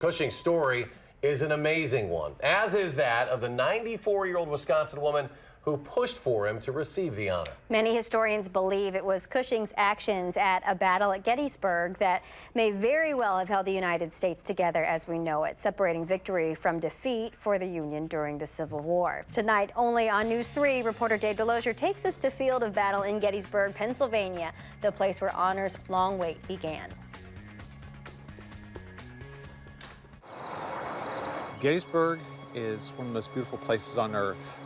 Cushing's story is an amazing one, as is that of the 94-year-old Wisconsin woman who pushed for him to receive the honor. Many historians believe it was Cushing's actions at a battle at Gettysburg that may very well have held the United States together as we know it, separating victory from defeat for the Union during the Civil War. Tonight, only on News 3, reporter Dave Delosier takes us to field of battle in Gettysburg, Pennsylvania, the place where honor's long wait began. Gettysburg is one of the most beautiful places on earth.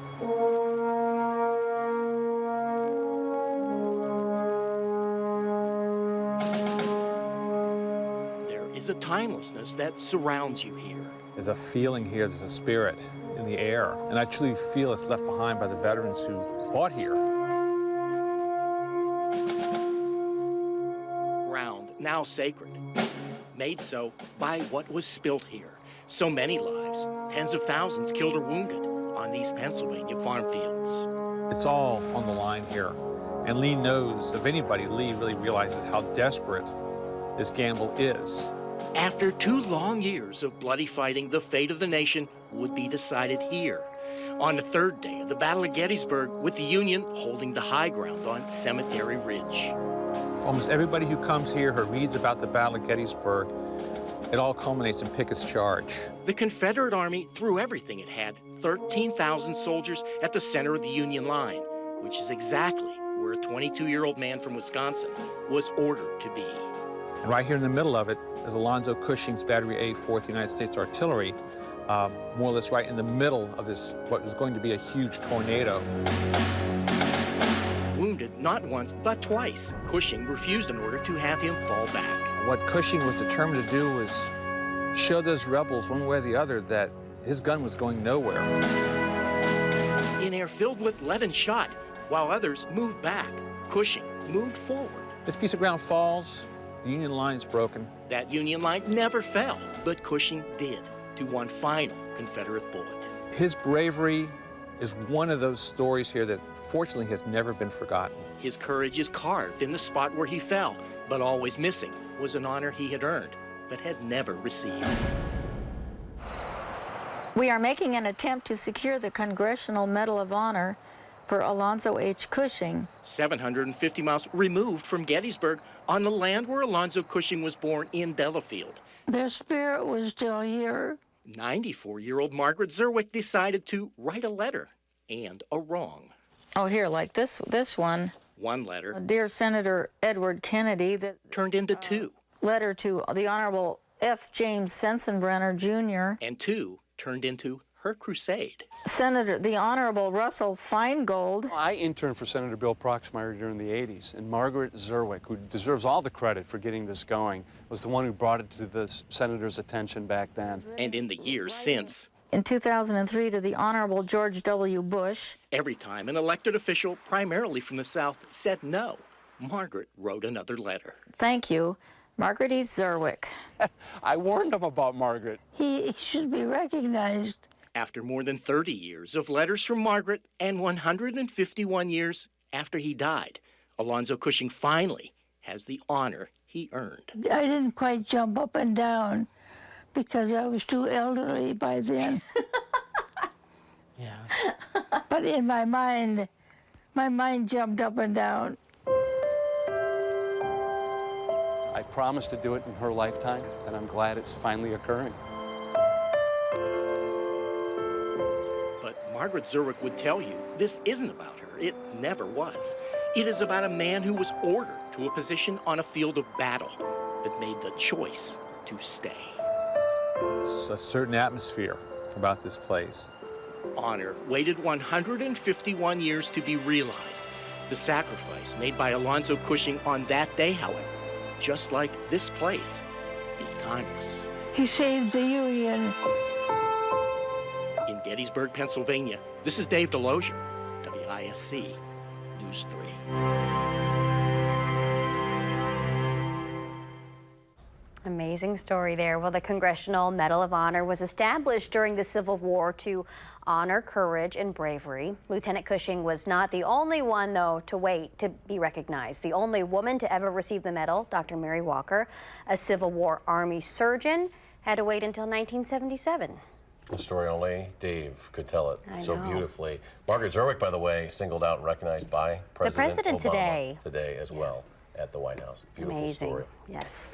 There is a timelessness that surrounds you here. There's a feeling here, there's a spirit in the air, and I truly feel it's left behind by the veterans who fought here. Ground now sacred, made so by what was spilt here. So many lives, tens of thousands killed or wounded on these Pennsylvania farm fields. It's all on the line here. And Lee knows, if anybody, Lee really realizes how desperate this gamble is. After 2 long years of bloody fighting, the fate of the nation would be decided here. On the 3rd day of the Battle of Gettysburg, with the Union holding the high ground on Cemetery Ridge. Almost everybody who comes here or reads about the Battle of Gettysburg, it all culminates in Pickett's charge. The Confederate Army threw everything it had, 13,000 soldiers at the center of the Union line, which is exactly where a 22-year-old man from Wisconsin was ordered to be. And right here in the middle of it is Alonzo Cushing's Battery A, 4th United States Artillery, more or less right in the middle of this, what was going to be a huge tornado. Wounded not once, but twice, Cushing refused an order to have him fall back. What Cushing was determined to do was show those rebels, one way or the other, that his gun was going nowhere. In air filled with leaden shot, while others moved back, Cushing moved forward. This piece of ground falls, the Union line is broken. That Union line never fell, but Cushing did, to one final Confederate bullet. His bravery is one of those stories here that fortunately has never been forgotten. His courage is carved in the spot where he fell, but always missing was an honor he had earned, but had never received. We are making an attempt to secure the Congressional Medal of Honor for Alonzo H. Cushing. 750 miles removed from Gettysburg, on the land where Alonzo Cushing was born in Delafield. Their spirit was still here. 94-year-old Margaret Zerwick decided to write a letter and a wrong. Oh, here, like this one. One letter. Dear Senator Edward Kennedy, that turned into 2. Letter to the Honorable F. James Sensenbrenner, Jr. And 2 turned into her crusade. Senator, the Honorable Russell Feingold. I interned for Senator Bill Proxmire during the 80s, and Margaret Zerwick, who deserves all the credit for getting this going, was the one who brought it to the senator's attention back then. And in the years since. In 2003 to the Honorable George W. Bush. Every time an elected official, primarily from the South, said no, Margaret wrote another letter. Thank you, Margaret E. Zerwick. I warned him about Margaret. He should be recognized. After more than 30 years of letters from Margaret and 151 years after he died, Alonzo Cushing finally has the honor he earned. I didn't quite jump up and down because I was too elderly by then. Yeah. But in my mind jumped up and down. I promised to do it in her lifetime, and I'm glad it's finally occurring. But Margaret Zerwick would tell you this isn't about her. It never was. It is about a man who was ordered to a position on a field of battle, but made the choice to stay. It's a certain atmosphere about this place. Honor waited 151 years to be realized. The sacrifice made by Alonzo Cushing on that day, however, just like this place, is timeless. He saved the Union. In Gettysburg, Pennsylvania, this is Dave Delosier, WISC News 3. Amazing story there. Well, the Congressional Medal of Honor was established during the Civil War to honor courage and bravery. Lieutenant Cushing was not the only one, though, to wait to be recognized. The only woman to ever receive the medal, Dr. Mary Walker, a Civil War Army surgeon, had to wait until 1977. A story only Dave could tell it I so know. beautifully. Margaret Zerwick, by the way, singled out and recognized by President president Obama today. as well at the White House. Beautiful Amazing. story. Yes.